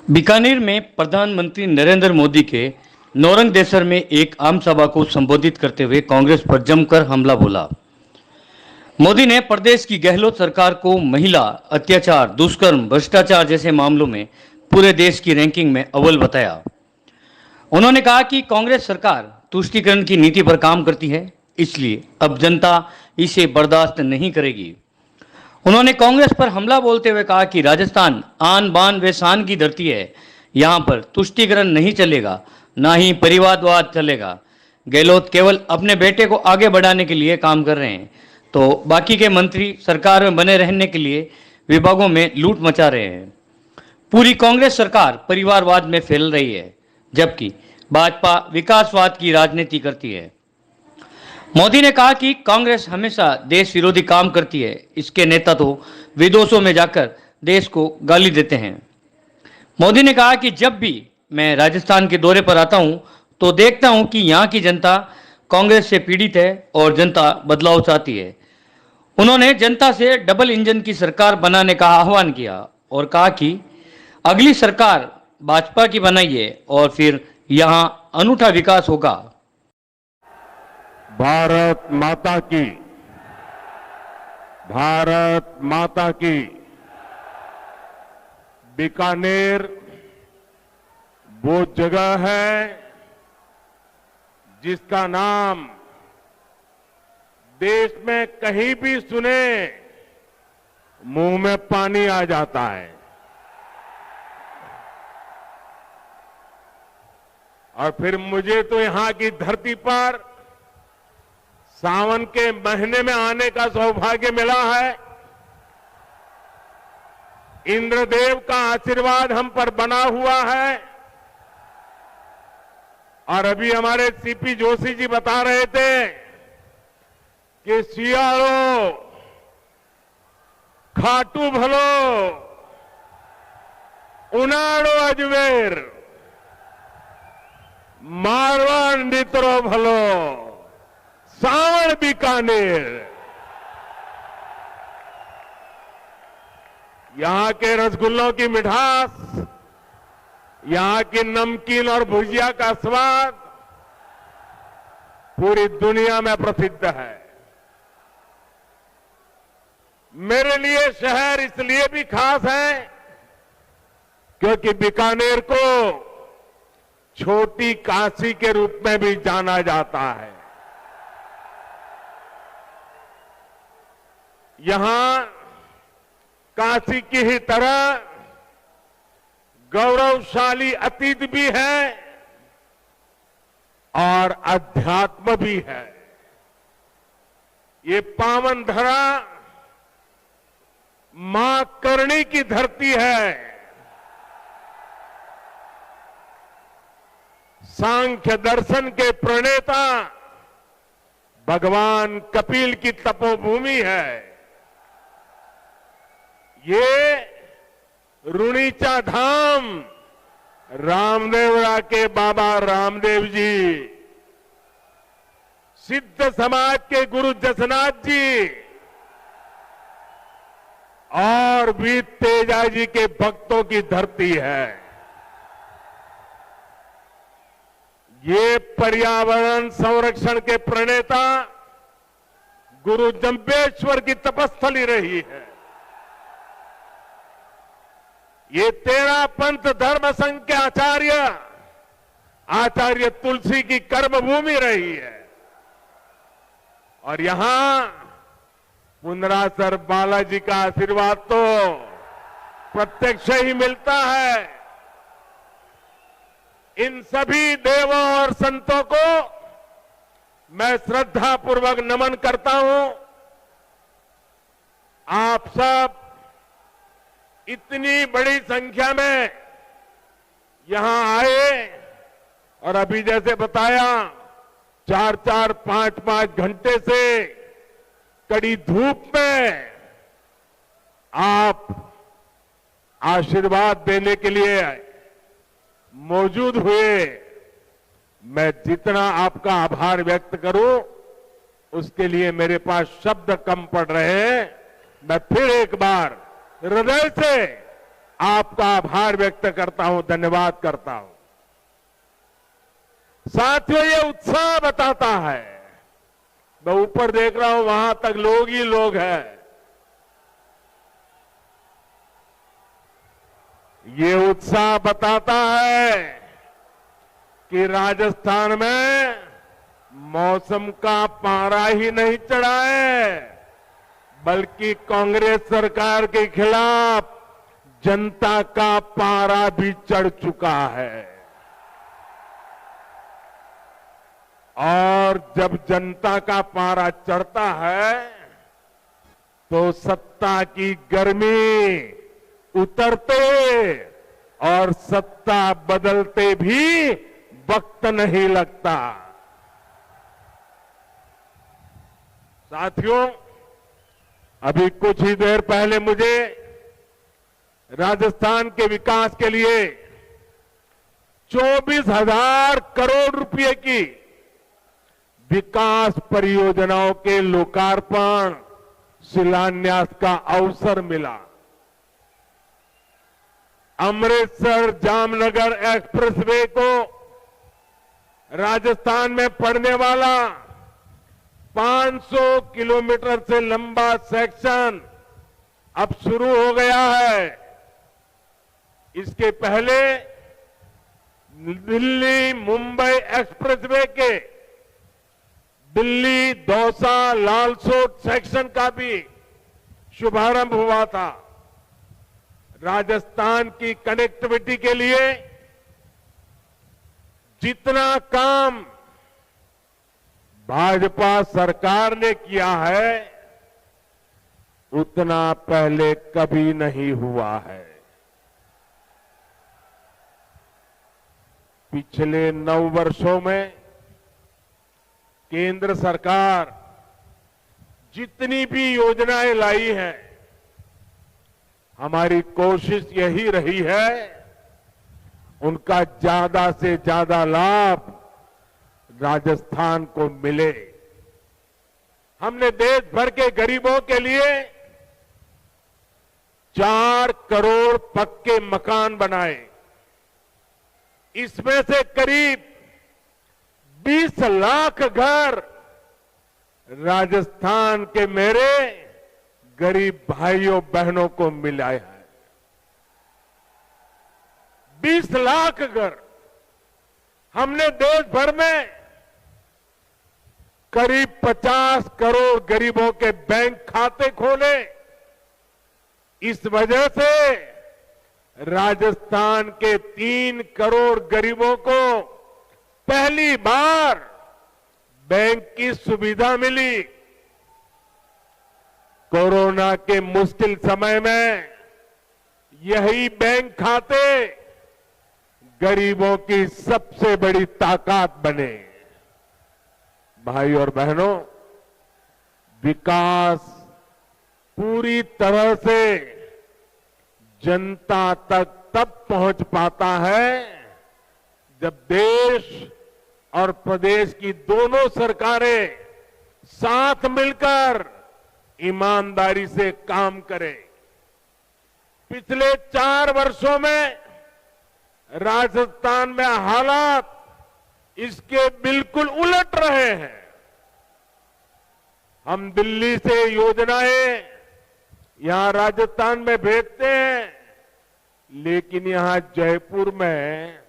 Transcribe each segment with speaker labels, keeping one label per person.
Speaker 1: बीकानेर में प्रधानमंत्री नरेंद्र मोदी के नौरंगदेसर में एक आम सभा को संबोधित करते हुए कांग्रेस पर जमकर हमला बोला। मोदी ने प्रदेश की गहलोत सरकार को महिला अत्याचार, दुष्कर्म, भ्रष्टाचार जैसे मामलों में पूरे देश की रैंकिंग में अव्वल बताया। उन्होंने कहा कि कांग्रेस सरकार तुष्टीकरण की नीति पर काम करती है, इसलिए अब जनता इसे बर्दाश्त नहीं करेगी। उन्होंने कांग्रेस पर हमला बोलते हुए कहा कि राजस्थान आन बान व शान की धरती है, यहाँ पर तुष्टीकरण नहीं चलेगा, ना ही परिवारवाद चलेगा। गहलोत केवल अपने बेटे को आगे बढ़ाने के लिए काम कर रहे हैं, तो बाकी के मंत्री सरकार में बने रहने के लिए विभागों में लूट मचा रहे हैं। पूरी कांग्रेस सरकार परिवारवाद में फैल रही है, जबकि भाजपा विकासवाद की राजनीति करती है। मोदी ने कहा कि कांग्रेस हमेशा देश विरोधी काम करती है, इसके नेता तो विदेशों में जाकर देश को गाली देते हैं। मोदी ने कहा कि जब भी मैं राजस्थान के दौरे पर आता हूं तो देखता हूं कि यहां की जनता कांग्रेस से पीड़ित है और जनता बदलाव चाहती है। उन्होंने जनता से डबल इंजन की सरकार बनाने का आह्वान किया और कहा कि अगली सरकार भाजपा की बनाइए और फिर यहां अनूठा विकास होगा।
Speaker 2: भारत माता की, भारत माता की। बीकानेर वो जगह है जिसका नाम देश में कहीं भी सुने मुंह में पानी आ जाता है। और फिर मुझे तो यहां की धरती पर सावन के महीने में आने का सौभाग्य मिला है। इंद्रदेव का आशीर्वाद हम पर बना हुआ है। और अभी हमारे सीपी जोशी जी बता रहे थे कि सियाड़ो खाटू भलो उनाड़ो अजमेर मारवाड़ नित्रो भलो सावण बीकानेर। यहां के रसगुल्लों की मिठास, यहां की नमकीन और भुजिया का स्वाद पूरी दुनिया में प्रसिद्ध है। मेरे लिए शहर इसलिए भी खास है क्योंकि बीकानेर को छोटी काशी के रूप में भी जाना जाता है। यहां काशी की ही तरह गौरवशाली अतीत भी है और अध्यात्म भी है। ये पावन धरा मां करणी की धरती है। सांख्य दर्शन के प्रणेता भगवान कपिल की तपोभूमि है। ये रुणीचा धाम रामदेवरा के बाबा रामदेव जी, सिद्ध समाज के गुरु जसनाथ जी और वीर तेजा जी के भक्तों की धरती है। ये पर्यावरण संरक्षण के प्रणेता गुरु जंबेश्वर की तपस्थली रही है। ये 13 पंथ धर्म संघ के आचार्य तुलसी की कर्मभूमि रही है। और यहां पुनरासर बालाजी का आशीर्वाद तो प्रत्यक्ष ही मिलता है। इन सभी देवों और संतों को मैं श्रद्धापूर्वक नमन करता हूं। आप सब इतनी बड़ी संख्या में यहां आए और अभी जैसे बताया 4-4, 5-5 घंटे से कड़ी धूप में आप आशीर्वाद देने के लिए मौजूद हुए। मैं जितना आपका आभार व्यक्त करूं उसके लिए मेरे पास शब्द कम पड़ रहे हैं। मैं फिर एक बार हृदय से आपका आभार व्यक्त करता हूं, धन्यवाद करता हूं। साथियों, ये उत्साह बताता है, मैं ऊपर देख रहा हूं वहां तक लोग ही लोग हैं। ये उत्साह बताता है कि राजस्थान में मौसम का पारा ही नहीं चढ़ा है, बल्कि कांग्रेस सरकार के खिलाफ जनता का पारा भी चढ़ चुका है। और जब जनता का पारा चढ़ता है तो सत्ता की गर्मी उतरते और सत्ता बदलते भी वक्त नहीं लगता। साथियों, अभी कुछ ही देर पहले मुझे राजस्थान के विकास के लिए 24,000 करोड़ रुपए की विकास परियोजनाओं के लोकार्पण शिलान्यास का अवसर मिला। अमृतसर जामनगर एक्सप्रेसवे को राजस्थान में पड़ने वाला 500 किलोमीटर से लंबा सेक्शन अब शुरू हो गया है। इसके पहले दिल्ली मुंबई एक्सप्रेसवे के दिल्ली दौसा लालसोट सेक्शन का भी शुभारंभ हुआ था। राजस्थान की कनेक्टिविटी के लिए जितना काम भाजपा सरकार ने किया है उतना पहले कभी नहीं हुआ है। पिछले 9 वर्षों में केंद्र सरकार जितनी भी योजनाएं लाई हैं, हमारी कोशिश यही रही है उनका ज्यादा से ज्यादा लाभ राजस्थान को मिले। हमने देश भर के गरीबों के लिए 4 करोड़ पक्के मकान बनाए। इसमें से करीब 20 लाख घर राजस्थान के मेरे गरीब भाइयों बहनों को मिला है। 20 लाख घर। हमने देश भर में करीब 50 करोड़ गरीबों के बैंक खाते खोले। इस वजह से राजस्थान के 3 करोड़ गरीबों को पहली बार बैंक की सुविधा मिली। कोरोना के मुश्किल समय में यही बैंक खाते गरीबों की सबसे बड़ी ताकत बने। भाई और बहनों, विकास पूरी तरह से जनता तक तब पहुंच पाता है जब देश और प्रदेश की दोनों सरकारें साथ मिलकर ईमानदारी से काम करें। पिछले 4 वर्षों में राजस्थान में हालात इसके बिल्कुल उलट रहे हैं। हम दिल्ली से योजनाएं यहां राजस्थान में भेजते हैं, लेकिन यहां जयपुर में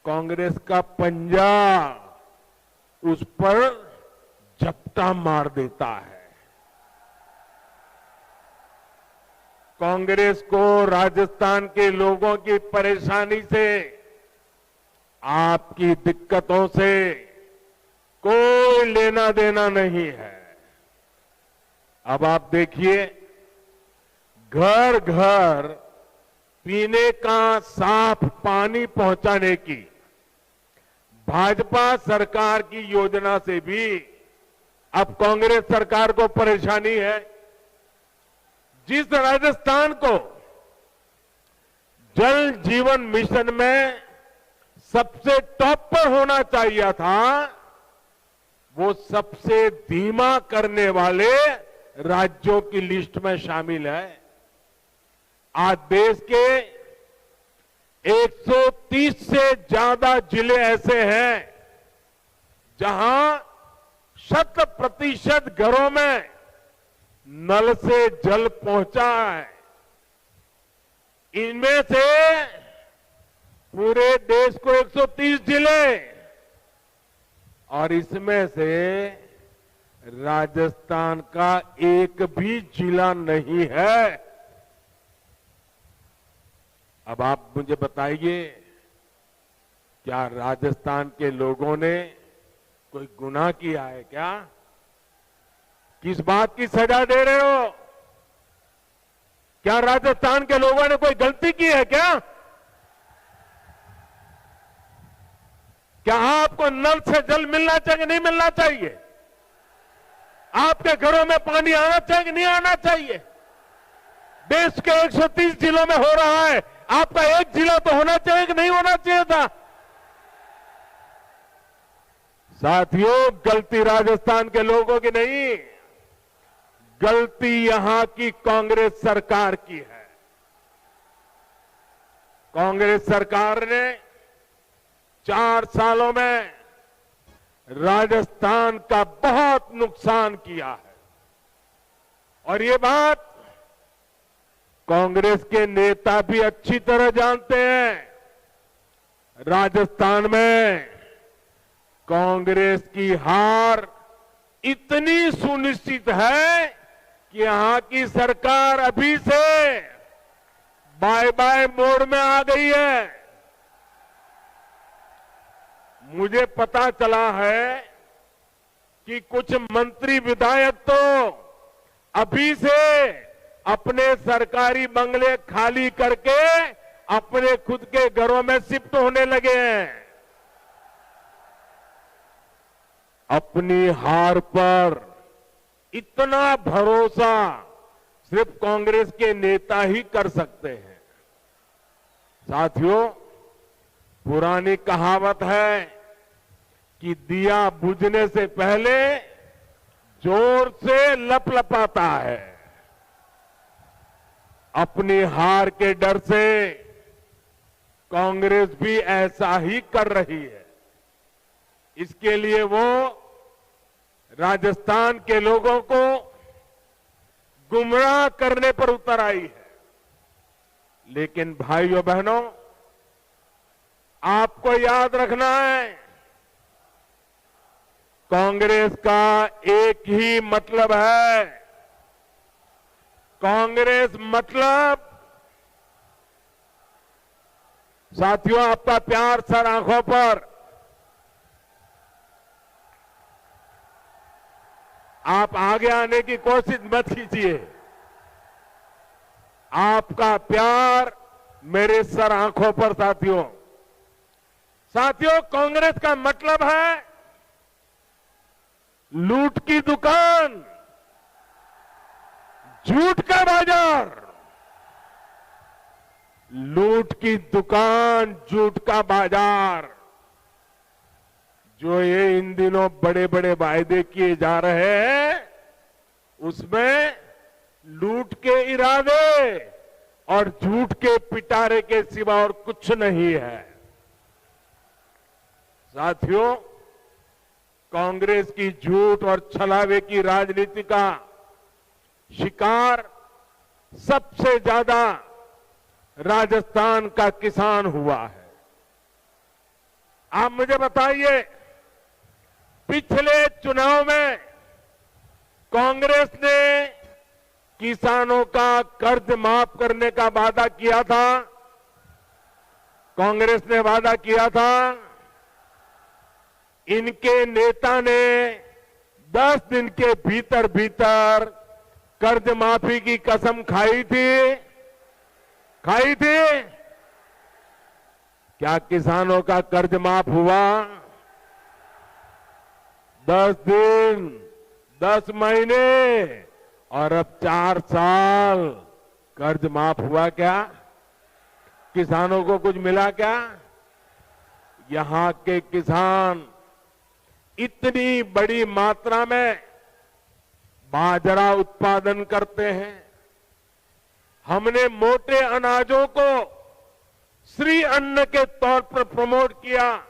Speaker 2: कांग्रेस का पंजा उस पर झपटा मार देता है। कांग्रेस को राजस्थान के लोगों की परेशानी से, आपकी दिक्कतों से कोई लेना देना नहीं है। अब आप देखिए, घर घर पीने का साफ पानी पहुंचाने की भाजपा सरकार की योजना से भी अब कांग्रेस सरकार को परेशानी है। जिस राजस्थान को जल जीवन मिशन में सबसे टॉप पर होना चाहिए था, वो सबसे धीमा करने वाले राज्यों की लिस्ट में शामिल है। आज देश के 130 से ज्यादा जिले ऐसे हैं जहां 100% घरों में नल से जल पहुंचा है। इनमें से पूरे देश को 130 जिले और इसमें से राजस्थान का एक भी जिला नहीं है। अब आप मुझे बताइए, क्या राजस्थान के लोगों ने कोई गुनाह किया है क्या? किस बात की सजा दे रहे हो? क्या राजस्थान के लोगों ने कोई गलती की है क्या? क्या आपको नल से जल मिलना चाहिए, नहीं मिलना चाहिए? आपके घरों में पानी आना चाहिए कि नहीं आना चाहिए? देश के 130 जिलों में हो रहा है, आपका एक जिला तो होना चाहिए कि नहीं होना चाहिए था? साथियों, गलती राजस्थान के लोगों की नहीं, गलती यहां की कांग्रेस सरकार की है। कांग्रेस सरकार ने 4 सालों में राजस्थान का बहुत नुकसान किया है और ये बात कांग्रेस के नेता भी अच्छी तरह जानते हैं। राजस्थान में कांग्रेस की हार इतनी सुनिश्चित है कि यहां की सरकार अभी से बाय बाय मोड में आ गई है। मुझे पता चला है कि कुछ मंत्री विधायक तो अभी से अपने सरकारी बंगले खाली करके अपने खुद के घरों में शिफ्ट होने लगे हैं। अपनी हार पर इतना भरोसा सिर्फ कांग्रेस के नेता ही कर सकते हैं। साथियों, पुरानी कहावत है कि दिया बुझने से पहले जोर से लपलपाता है। अपनी हार के डर से कांग्रेस भी ऐसा ही कर रही है। इसके लिए वो राजस्थान के लोगों को गुमराह करने पर उतर आई है। लेकिन भाइयों बहनों, आपको याद रखना है, कांग्रेस का एक ही मतलब है। कांग्रेस मतलब, साथियों, आपका प्यार सर आंखों पर, आप आगे आने की कोशिश मत कीजिए। आपका प्यार मेरे सर आंखों पर। साथियों, कांग्रेस का मतलब है लूट की दुकान, झूठ का बाजार। लूट की दुकान, झूठ का बाजार, जो ये इन दिनों बड़े बड़े वायदे किए जा रहे हैं, उसमें लूट के इरादे और झूठ के पिटारे के सिवा और कुछ नहीं है। साथियों, कांग्रेस की झूठ और छलावे की राजनीति का शिकार सबसे ज्यादा राजस्थान का किसान हुआ है। आप मुझे बताइए, पिछले चुनाव में कांग्रेस ने किसानों का कर्ज माफ करने का वादा किया था। कांग्रेस ने वादा किया था। इनके नेता ने 10 दिन के भीतर भीतर कर्ज माफी की कसम खाई थी। क्या किसानों का कर्ज माफ हुआ? 10 दिन, 10 महीने और अब 4 साल कर्ज माफ हुआ क्या? किसानों को कुछ मिला क्या? यहां के किसान इतनी बड़ी मात्रा में बाजरा उत्पादन करते हैं। हमने मोटे अनाजों को श्री अन्न के तौर पर प्रमोट किया,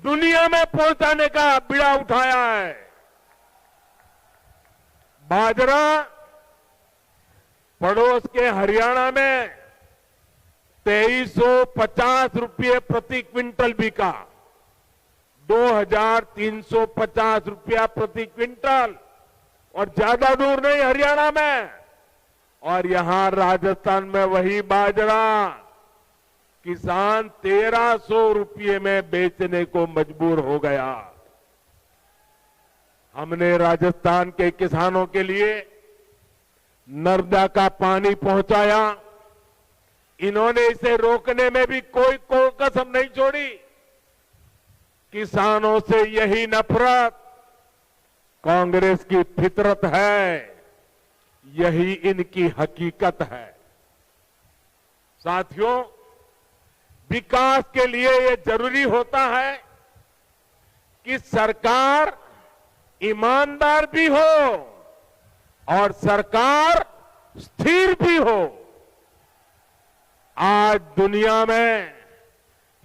Speaker 2: दुनिया में पहुंचाने का बीड़ा उठाया है। बाजरा पड़ोस के हरियाणा में 2350 रुपये प्रति क्विंटल बिका, 2350 रुपया प्रति क्विंटल, और ज्यादा दूर नहीं हरियाणा में। और यहां राजस्थान में वही बाजरा किसान 1300 रुपये में बेचने को मजबूर हो गया। हमने राजस्थान के किसानों के लिए नर्मदा का पानी पहुंचाया। इन्होंने इसे रोकने में भी कोई कसम नहीं छोड़ी। किसानों से यही नफरत कांग्रेस की फितरत है, यही इनकी हकीकत है। साथियों, विकास के लिए ये जरूरी होता है कि सरकार ईमानदार भी हो और सरकार स्थिर भी हो। आज दुनिया में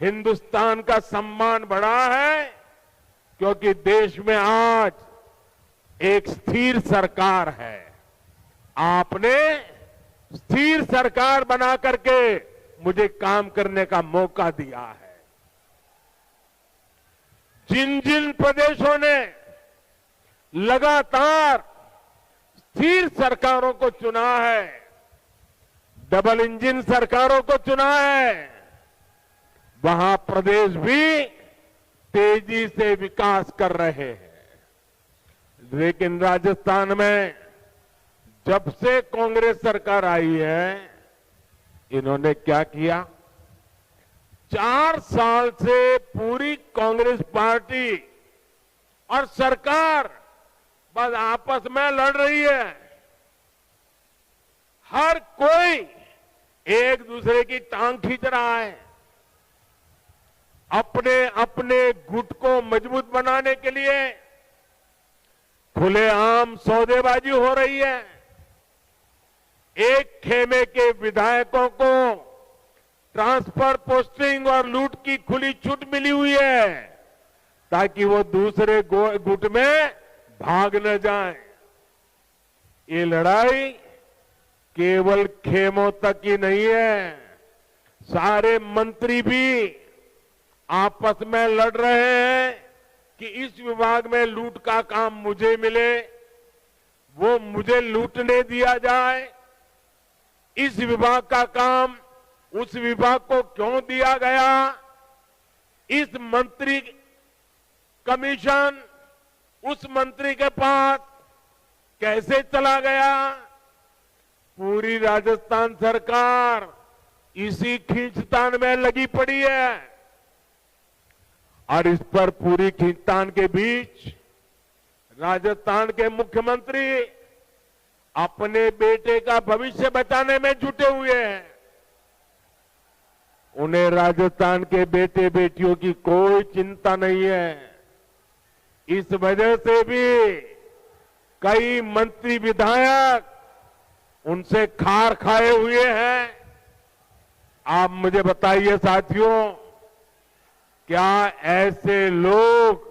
Speaker 2: हिंदुस्तान का सम्मान बढ़ा है क्योंकि देश में आज एक स्थिर सरकार है। आपने स्थिर सरकार बना करके मुझे काम करने का मौका दिया है। जिन जिन प्रदेशों ने लगातार स्थिर सरकारों को चुना है, डबल इंजन सरकारों को चुना है, वहां प्रदेश भी तेजी से विकास कर रहे हैं। लेकिन राजस्थान में जब से कांग्रेस सरकार आई है, इन्होंने क्या किया? 4 साल से पूरी कांग्रेस पार्टी और सरकार बस आपस में लड़ रही है। हर कोई एक दूसरे की टांग खींच रहा है। अपने अपने गुट को मजबूत बनाने के लिए खुलेआम सौदेबाजी हो रही है। एक खेमे के विधायकों को ट्रांसफर, पोस्टिंग और लूट की खुली छूट मिली हुई है ताकि वो दूसरे गुट में भाग न जाए। ये लड़ाई केवल खेमों तक ही नहीं है, सारे मंत्री भी आपस में लड़ रहे हैं कि इस विभाग में लूट का काम मुझे मिले, वो मुझे लूटने दिया जाए। इस विभाग का काम उस विभाग को क्यों दिया गया? इस मंत्री कमीशन उस मंत्री के पास कैसे चला गया? पूरी राजस्थान सरकार इसी खींचतान में लगी पड़ी है। और इस पर पूरी खींचतान के बीच राजस्थान के मुख्यमंत्री अपने बेटे का भविष्य बचाने में जुटे हुए हैं। उन्हें राजस्थान के बेटे बेटियों की कोई चिंता नहीं है। इस वजह से भी कई मंत्री विधायक उनसे खार खाए हुए हैं। आप मुझे बताइए साथियों, क्या ऐसे लोग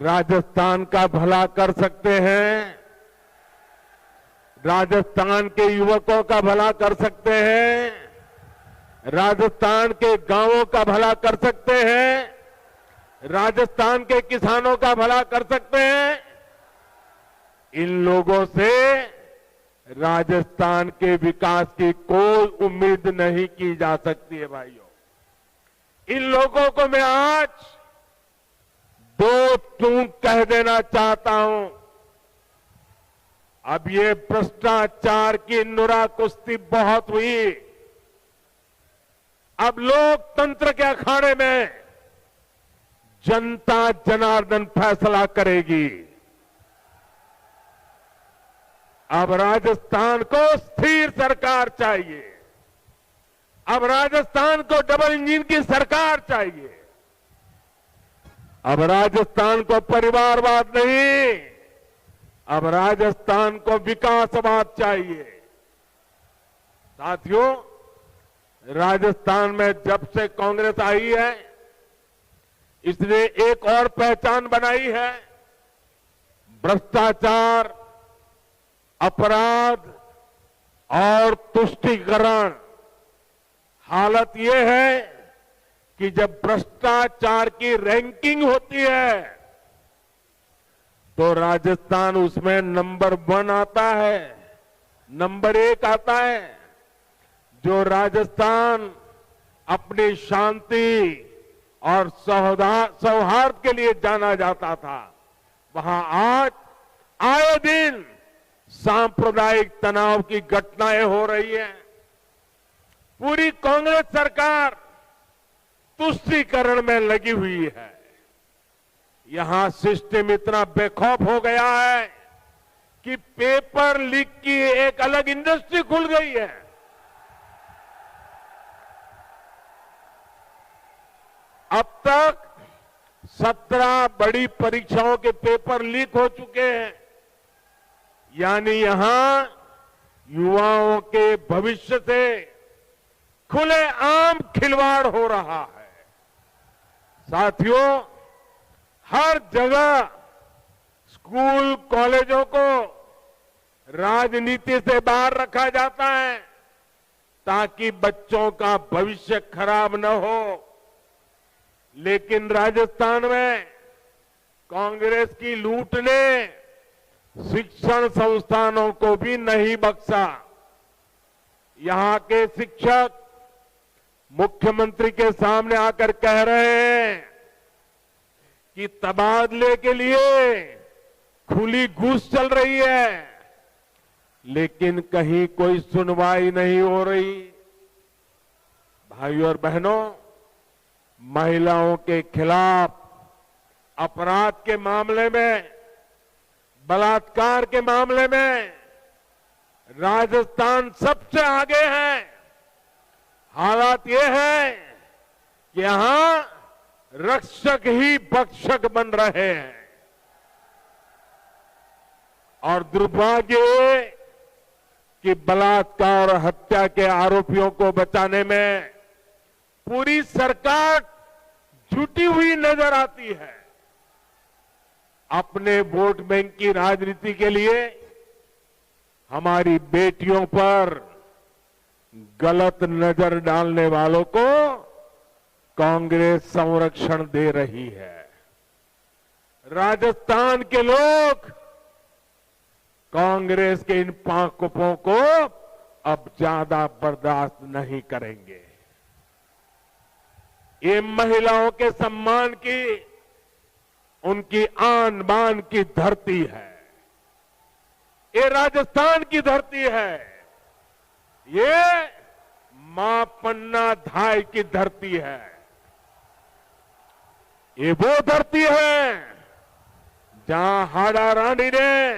Speaker 2: राजस्थान का भला कर सकते हैं? राजस्थान के युवकों का भला कर सकते हैं? राजस्थान के गांवों का भला कर सकते हैं? राजस्थान के किसानों का भला कर सकते हैं? इन लोगों से राजस्थान के विकास की कोई उम्मीद नहीं की जा सकती है भाइयों। इन लोगों को मैं आज 2 टूक कह देना चाहता हूं। अब ये भ्रष्टाचार की नुरा कुश्ती बहुत हुई। अब लोकतंत्र के अखाड़े में जनता जनार्दन फैसला करेगी। अब राजस्थान को स्थिर सरकार चाहिए। अब राजस्थान को डबल इंजन की सरकार चाहिए। अब राजस्थान को परिवारवाद नहीं, अब राजस्थान को विकासवाद चाहिए। साथियों, राजस्थान में जब से कांग्रेस आई है, इसने एक और पहचान बनाई है। भ्रष्टाचार, अपराध और तुष्टीकरण। हालत यह है कि जब भ्रष्टाचार की रैंकिंग होती है तो राजस्थान उसमें नंबर 1 आता है, नंबर 1 आता है। जो राजस्थान अपनी शांति और सौहार्द के लिए जाना जाता था, वहां आज आए दिन सांप्रदायिक तनाव की घटनाएं हो रही हैं। पूरी कांग्रेस सरकार तुष्टीकरण में लगी हुई है। यहां सिस्टम इतना बेखौफ हो गया है कि पेपर लीक की एक अलग इंडस्ट्री खुल गई है। अब तक 17 बड़ी परीक्षाओं के पेपर लीक हो चुके हैं। यानी यहां युवाओं के भविष्य से खुलेआम खिलवाड़ हो रहा है। साथियों, हर जगह स्कूल कॉलेजों को राजनीति से बाहर रखा जाता है ताकि बच्चों का भविष्य खराब न हो। लेकिन राजस्थान में कांग्रेस की लूट ने शिक्षण संस्थानों को भी नहीं बख्शा। यहां के शिक्षक मुख्यमंत्री के सामने आकर कह रहे हैं कि तबादले के लिए खुली घूस चल रही है, लेकिन कहीं कोई सुनवाई नहीं हो रही। भाइयों और बहनों, महिलाओं के खिलाफ अपराध के मामले में, बलात्कार के मामले में राजस्थान सबसे आगे है। हालात ये है कि यहां रक्षक ही भक्षक बन रहे हैं और दुर्भाग्य ये कि बलात्कार और हत्या के आरोपियों को बचाने में पूरी सरकार जुटी हुई नजर आती है। अपने वोट बैंक की राजनीति के लिए हमारी बेटियों पर गलत नजर डालने वालों को कांग्रेस संरक्षण दे रही है। राजस्थान के लोग कांग्रेस के इन पाकों को अब ज्यादा बर्दाश्त नहीं करेंगे। ये महिलाओं के सम्मान की, उनकी आन बान की धरती है। ये राजस्थान की धरती है। ये मां पन्ना धाय की धरती है। ये वो धरती है जहां हाड़ा रानी ने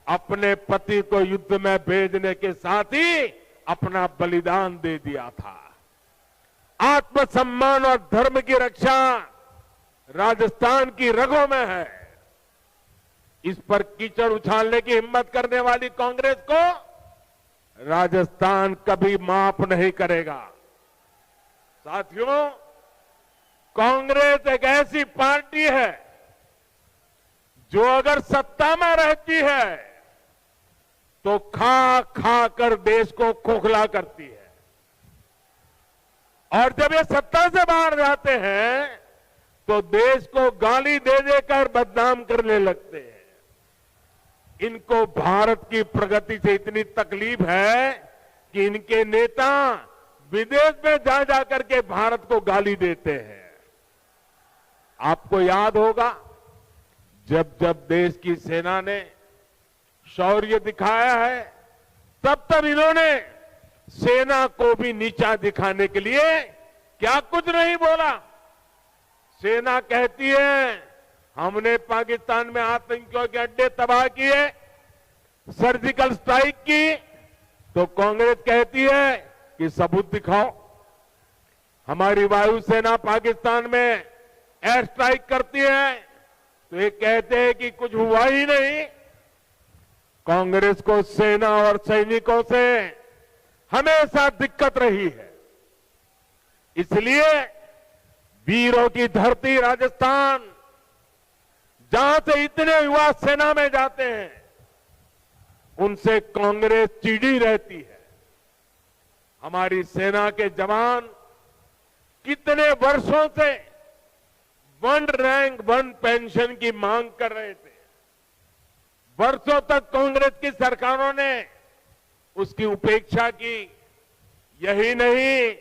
Speaker 2: अपने पति को युद्ध में भेजने के साथ ही अपना बलिदान दे दिया था। आत्मसम्मान और धर्म की रक्षा राजस्थान की रगों में है। इस पर कीचड़ उछालने की हिम्मत करने वाली कांग्रेस को राजस्थान कभी माफ नहीं करेगा। साथियों, कांग्रेस एक ऐसी पार्टी है जो अगर सत्ता में रहती है तो खा खा कर देश को खोखला करती है, और जब ये सत्ता से बाहर जाते हैं तो देश को गाली दे देकर बदनाम करने लगते हैं। इनको भारत की प्रगति से इतनी तकलीफ है कि इनके नेता विदेश में जा जाकर के भारत को गाली देते हैं। आपको याद होगा, जब जब देश की सेना ने शौर्य दिखाया है, तब तब इन्होंने सेना को भी नीचा दिखाने के लिए क्या कुछ नहीं बोला। सेना कहती है हमने पाकिस्तान में आतंकियों के अड्डे तबाह किए, सर्जिकल स्ट्राइक की, तो कांग्रेस कहती है कि सबूत दिखाओ। हमारी वायुसेना पाकिस्तान में एयर स्ट्राइक करती है तो ये कहते हैं कि कुछ हुआ ही नहीं। कांग्रेस को सेना और सैनिकों से हमेशा दिक्कत रही है। इसलिए वीरों की धरती राजस्थान, जहां से इतने युवा सेना में जाते हैं, उनसे कांग्रेस चिढ़ी रहती है। हमारी सेना के जवान कितने वर्षों से 1 रैंक 1 पेंशन की मांग कर रहे थे। वर्षों तक कांग्रेस की सरकारों ने उसकी उपेक्षा की। यही नहीं,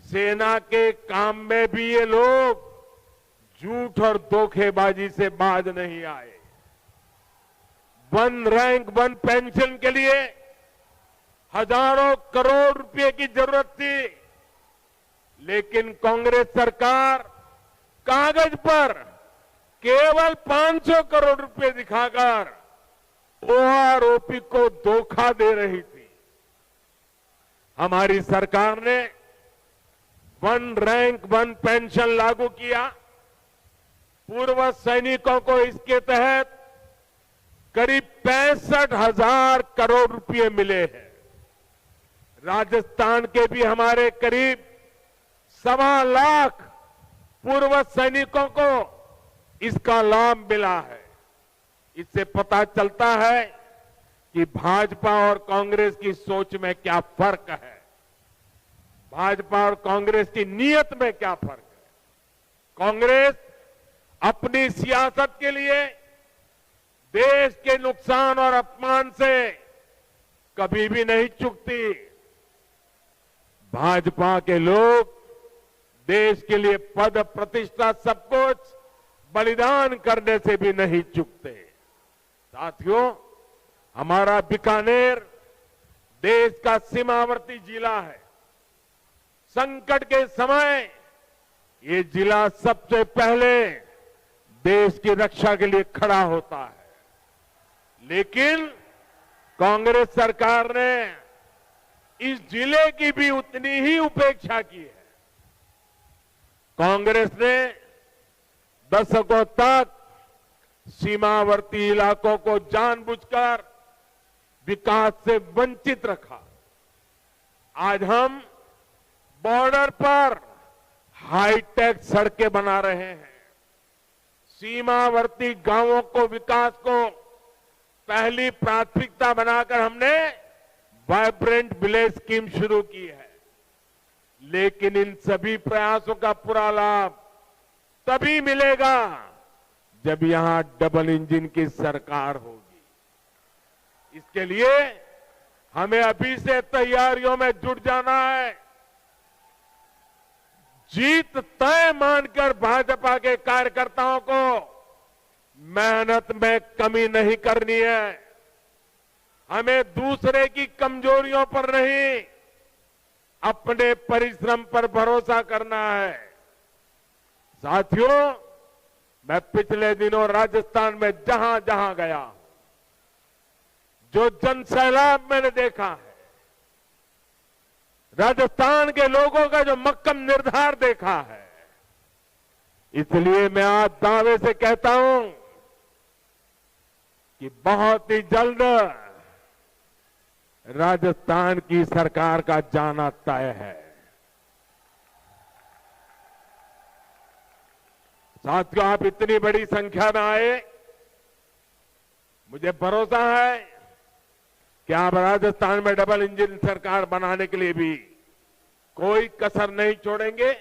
Speaker 2: सेना के काम में भी ये लोग झूठ और धोखेबाजी से बाज नहीं आए। 1 रैंक 1 पेंशन के लिए हजारों करोड़ रुपए की जरूरत थी, लेकिन कांग्रेस सरकार कागज पर केवल 500 करोड़ रुपए दिखाकर ओआरओपी को धोखा दे रही थी। हमारी सरकार ने 1 रैंक 1 पेंशन लागू किया। पूर्व सैनिकों को इसके तहत करीब 65,000 करोड़ रुपए मिले हैं। राजस्थान के भी हमारे करीब 1.25 लाख पूर्व सैनिकों को इसका लाभ मिला है। इससे पता चलता है कि भाजपा और कांग्रेस की सोच में क्या फर्क है, भाजपा और कांग्रेस की नीयत में क्या फर्क है। कांग्रेस अपनी सियासत के लिए देश के नुकसान और अपमान से कभी भी नहीं चूकती। भाजपा के लोग देश के लिए पद, प्रतिष्ठा, सब कुछ बलिदान करने से भी नहीं चूकते। साथियों, हमारा बीकानेर देश का सीमावर्ती जिला है। संकट के समय ये जिला सबसे पहले देश की रक्षा के लिए खड़ा होता है। लेकिन कांग्रेस सरकार ने इस जिले की भी उतनी ही उपेक्षा की है। कांग्रेस ने दशकों तक सीमावर्ती इलाकों को जानबूझकर विकास से वंचित रखा। आज हम बॉर्डर पर हाईटेक सड़कें बना रहे हैं। सीमावर्ती गांवों को, विकास को पहली प्राथमिकता बनाकर हमने वाइब्रेंट विलेज स्कीम शुरू की है। लेकिन इन सभी प्रयासों का पूरा लाभ तभी मिलेगा जब यहां डबल इंजन की सरकार होगी। इसके लिए हमें अभी से तैयारियों में जुट जाना है। जीत तय मानकर भाजपा के कार्यकर्ताओं को मेहनत में कमी नहीं करनी है। हमें दूसरे की कमजोरियों पर नहीं, अपने परिश्रम पर भरोसा करना है। साथियों, मैं पिछले दिनों राजस्थान में जहां जहां गया, जो जन सैलाब मैंने देखा है, राजस्थान के लोगों का जो मक्कम निर्धार देखा है, इसलिए मैं आज दावे से कहता हूं कि बहुत ही जल्द राजस्थान की सरकार का जाना तय है। साथियों, आप इतनी बड़ी संख्या में आए, मुझे भरोसा है कि आप राजस्थान में डबल इंजन सरकार बनाने के लिए भी कोई कसर नहीं छोड़ेंगे।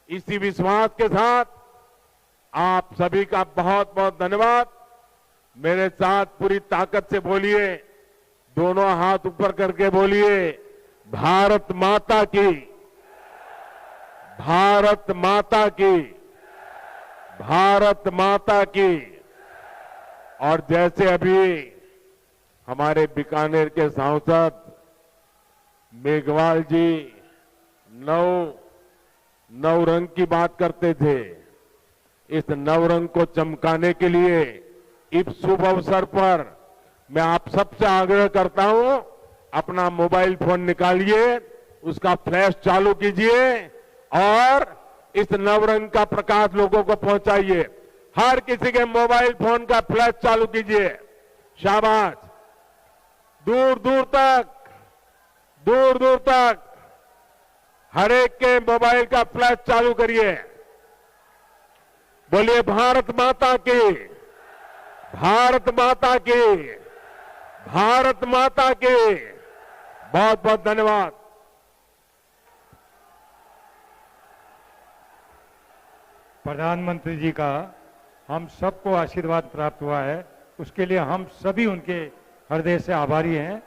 Speaker 2: इसी विश्वास के साथ आप सभी का बहुत बहुत धन्यवाद। मेरे साथ पूरी ताकत से बोलिए, दोनों हाथ ऊपर करके बोलिए, भारत माता की, भारत माता की, भारत माता की। और जैसे अभी हमारे बीकानेर के सांसद मेघवाल जी नौ रंग की बात करते थे, इस नवरंग को चमकाने के लिए इस शुभ अवसर पर मैं आप सबसे आग्रह करता हूं, अपना मोबाइल फोन निकालिए, उसका फ्लैश चालू कीजिए और इस नवरंग का प्रकाश लोगों को पहुंचाइए। हर किसी के मोबाइल फोन का फ्लैश चालू कीजिए। शाबाश। दूर दूर तक हर एक के मोबाइल का फ्लैश चालू करिए। बोलिए भारत माता की, भारत माता की, भारत माता की। बहुत बहुत धन्यवाद।
Speaker 3: प्रधानमंत्री जी का हम सबको आशीर्वाद प्राप्त हुआ है, उसके लिए हम सभी उनके हृदय से आभारी हैं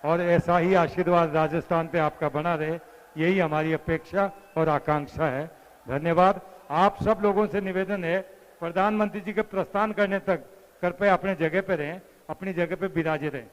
Speaker 3: और ऐसा ही आशीर्वाद राजस्थान पे आपका बना रहे, यही हमारी अपेक्षा और आकांक्षा है। धन्यवाद। आप सब लोगों से निवेदन है, प्रधानमंत्री जी के प्रस्थान करने तक कृपया अपने जगह पे रहें, अपनी जगह पे विराजे रहें।